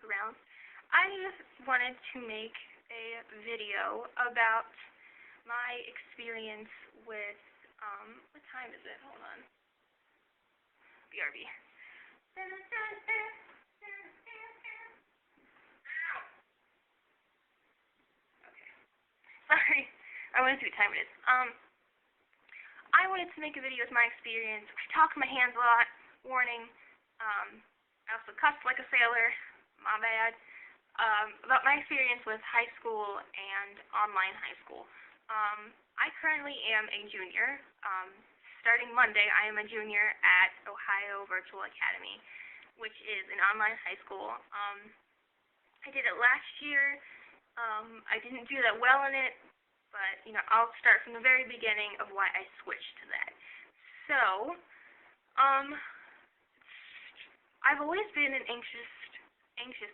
around. I wanted to make a video about my experience with, what time is it? Hold on. BRB. Okay. Sorry. I wanted to see what time it is. I wanted to make a video with my experience. I talk with my hands a lot. Warning. I also cussed like a sailor. My bad. About my experience with high school and online high school. I currently am a junior. Starting Monday, I am a junior at Ohio Virtual Academy, which is an online high school. I did it last year. I didn't do that well in it, but, I'll start from the very beginning of why I switched to that. So, I've always been an anxious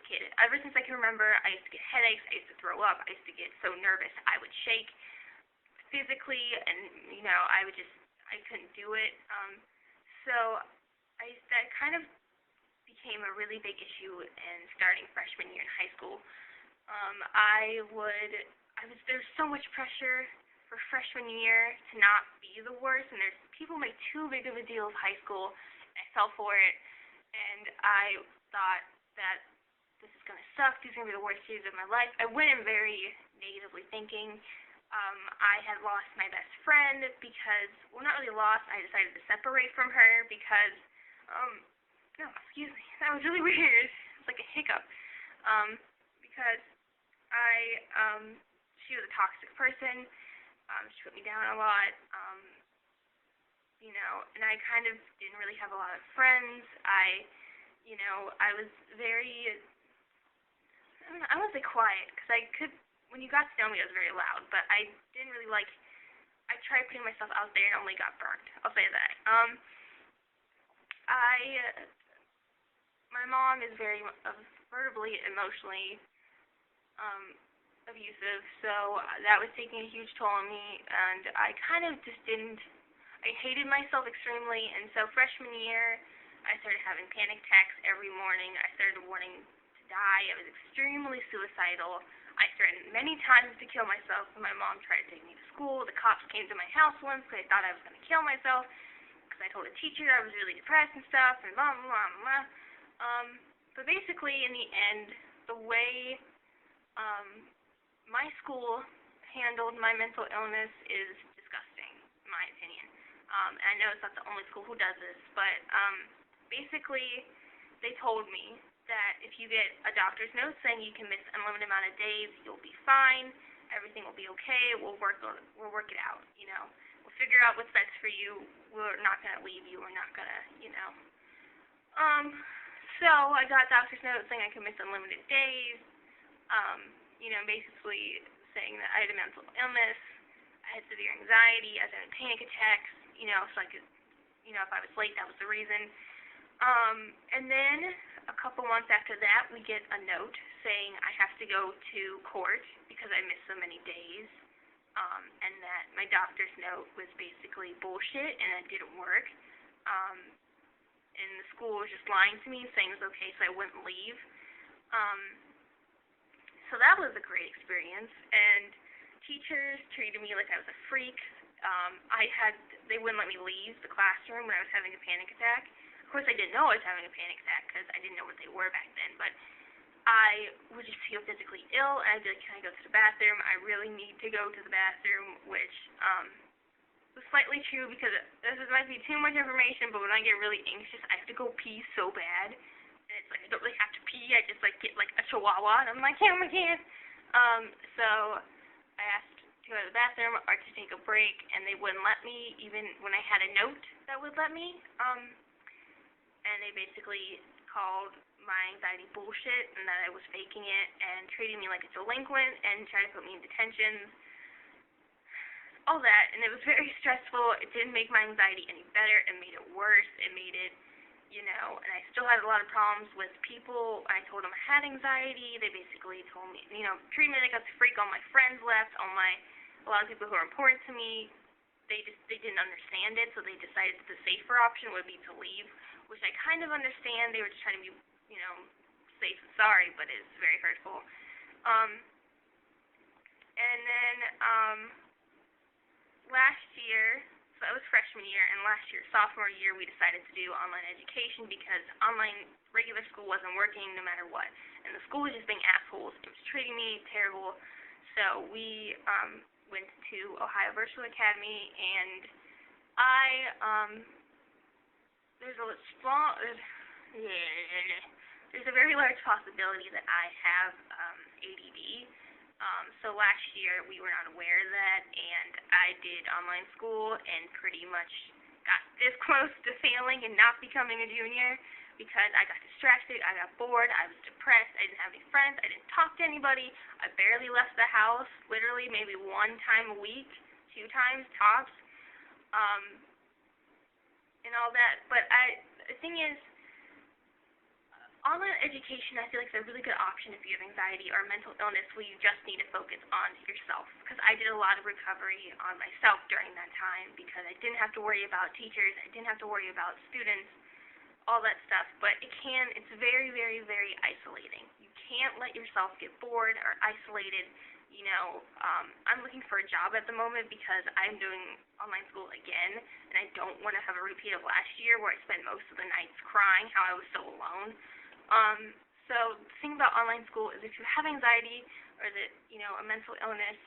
kid. Ever since I can remember, I used to get headaches, I used to throw up, I used to get so nervous I would shake physically, and, I couldn't do it. So, that kind of became a really big issue in starting freshman year in high school. There's so much pressure for freshman year to not be the worst, and people make too big of a deal of high school, and I fell for it, and I thought that this is going to suck, these are going to be the worst years of my life. I went in very negatively thinking. I had lost my best friend because, well, not really lost, I decided to separate from her because, no, excuse me, that was really weird, it's like a hiccup, because she was a toxic person, she put me down a lot, and I kind of didn't really have a lot of friends. I was very, I wouldn't say quiet, because when you got to know me, I was very loud, but I didn't really I tried putting myself out there and only got burned, I'll say that. My mom is very verbally, emotionally, abusive, so that was taking a huge toll on me, and I kind of just I hated myself extremely, and so freshman year, I started having panic attacks every morning. I started wanting to die. I was extremely suicidal. I threatened many times to kill myself when my mom tried to take me to school. The cops came to my house once because they thought I was going to kill myself because I told a teacher I was really depressed and stuff, and blah, blah, blah, blah. But basically, in the end, the way my school handled my mental illness is disgusting, in my opinion. And I know it's not the only school who does this, but basically, they told me that if you get a doctor's note saying you can miss an unlimited amount of days, you'll be fine, everything will be okay, we'll work it out, We'll figure out what's best for you, we're not going to leave you, we're not going to, So I got a doctor's note saying I could miss unlimited days, basically saying that I had a mental illness, I had severe anxiety, I was having panic attacks, so I could, if I was late, that was the reason. And then a couple months after that, we get a note saying I have to go to court because I missed so many days, and that my doctor's note was basically bullshit and it didn't work. And the school was just lying to me, saying it was okay, so I wouldn't leave. So that was a great experience, and teachers treated me like I was a freak. They wouldn't let me leave the classroom when I was having a panic attack. Of course, I didn't know I was having a panic attack because I didn't know what they were back then, but I would just feel physically ill, and I'd be like, can I go to the bathroom? I really need to go to the bathroom, which was slightly true because this might be too much information, but when I get really anxious, I have to go pee so bad, and it's like I don't really have to pee, I just get like a chihuahua, and I'm like, oh my God. So I asked to go to the bathroom or to take a break, and they wouldn't let me, even when I had a note that would let me, and they basically called my anxiety bullshit and that I was faking it and treating me like a delinquent and tried to put me in detention, all that, and it was very stressful. It didn't make my anxiety any better. It made it worse. It made it, and I still had a lot of problems with people. I told them I had anxiety. They basically told me, treated me like I was a freak. All my friends left. A lot of people who are important to me, they didn't understand it, so they decided that the safer option would be to leave, which I kind of understand. They were just trying to be, safe and sorry, but it's very hurtful. And then last year, so that was freshman year, and last year, sophomore year, we decided to do online education because online regular school wasn't working no matter what. And the school was just being assholes. It was treating me terrible. So we went to Ohio Virtual Academy, and there's a very large possibility that I have ADD. So last year we were not aware of that, and I did online school and pretty much got this close to failing and not becoming a junior because I got distracted, I got bored, I was depressed, I didn't have any friends, I didn't talk to anybody, I barely left the house, literally maybe one time a week, 2 times tops, and all that. But the thing is, online education, I feel like is a really good option if you have anxiety or mental illness where you just need to focus on yourself. Because I did a lot of recovery on myself during that time because I didn't have to worry about teachers, I didn't have to worry about students, all that stuff. But it's very, very, very isolating. You can't let yourself get bored or isolated. I'm looking for a job at the moment because I'm doing online school again, and I don't want to have a repeat of last year where I spent most of the nights crying how I was so alone. So the thing about online school is if you have anxiety or a mental illness,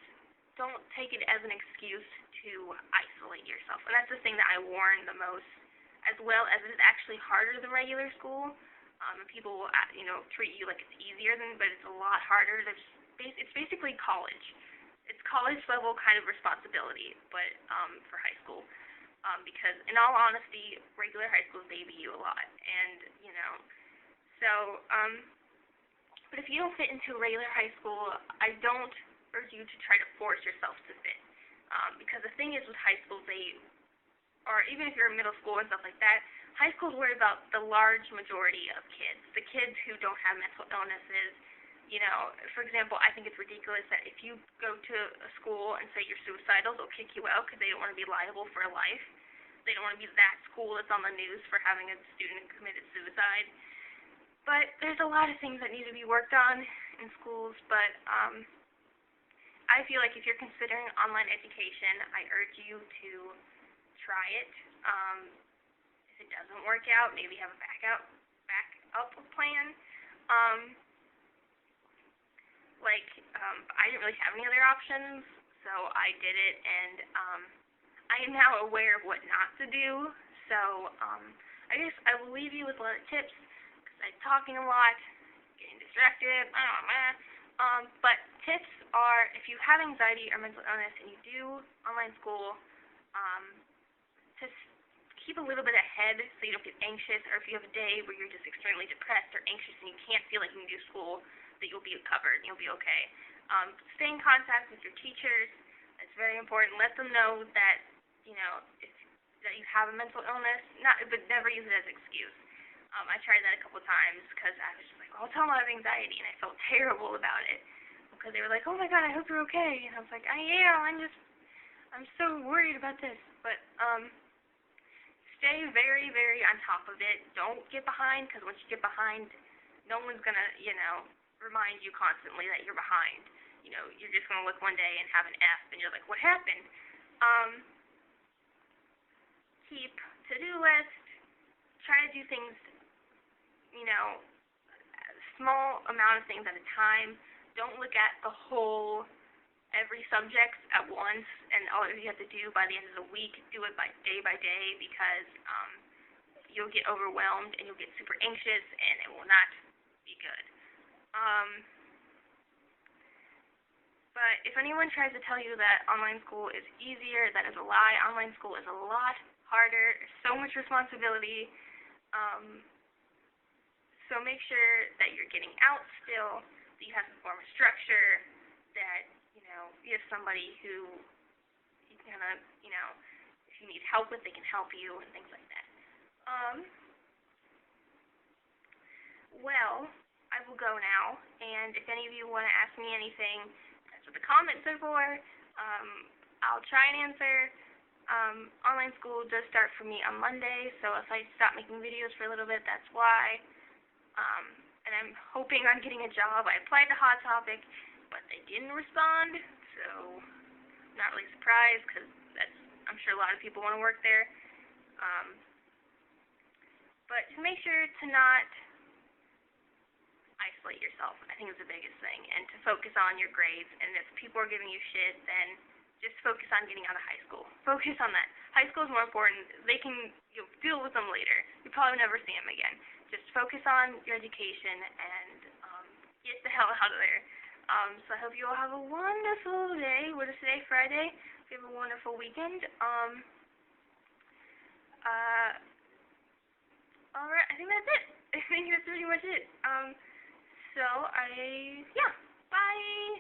don't take it as an excuse to isolate yourself. And that's the thing that I warn the most, as well as it is actually harder than regular school. And people will, treat you like it's easier but it's a lot harder. It's basically college. It's college level kind of responsibility, but for high school. Because in all honesty, regular high schools baby you a lot, and So, but if you don't fit into regular high school, I don't urge you to try to force yourself to fit. Because the thing is with high schools, or even if you're in middle school and stuff like that, high schools worry about the large majority of kids. The kids who don't have mental illnesses. For example, I think it's ridiculous that if you go to a school and say you're suicidal, they'll kick you out because they don't want to be liable for life. They don't want to be that school that's on the news for having a student who committed suicide. But there's a lot of things that need to be worked on in schools, but I feel like if you're considering online education, I urge you to try it. If it doesn't work out, maybe have a backup plan. I didn't really have any other options, so I did it, and I am now aware of what not to do, so I guess I will leave you with a lot of tips. I'm talking a lot, getting distracted, but tips are, if you have anxiety or mental illness and you do online school, just keep a little bit ahead so you don't get anxious, or if you have a day where you're just extremely depressed or anxious and you can't feel like you can do school, that you'll be covered and you'll be okay. Stay in contact with your teachers. It's very important. Let them know that, that you have a mental illness, but never use it as an excuse. I tried that a couple times because I was just like, I'll tell them I have anxiety, and I felt terrible about it because they were like, oh my God, I hope you're okay, and I was like, I am, I'm so worried about this, but stay very, very on top of it. Don't get behind, because once you get behind, no one's going to, remind you constantly that you're behind. You're just going to look one day and have an F, and you're like, what happened? Keep to-do list. Try to do things, small amount of things at a time. Don't look at every subject at once, and all you have to do by the end of the week, do it by day, because you'll get overwhelmed, and you'll get super anxious, and it will not be good. But if anyone tries to tell you that online school is easier, that is a lie. Online school is a lot harder, so much responsibility. So make sure that you're getting out still, that you have some form of structure, that, you have somebody who you can if you need help with, they can help you, and things like that. Well, I will go now, and if any of you want to ask me anything, that's what the comments are for. I'll try and answer. Online school does start for me on Monday, so if I stop making videos for a little bit, that's why. And I'm hoping on getting a job. I applied to Hot Topic, but they didn't respond, so I'm not really surprised because I'm sure a lot of people want to work there. But to make sure to not isolate yourself, I think is the biggest thing, and to focus on your grades. And if people are giving you shit, then just focus on getting out of high school. Focus on that. High school is more important. You'll deal with them later. You probably never see them again. Just focus on your education and get the hell out of there. So I hope you all have a wonderful day. What is today? Friday. You have a wonderful weekend. Alright, I think that's it. I think that's pretty much it. Yeah, bye!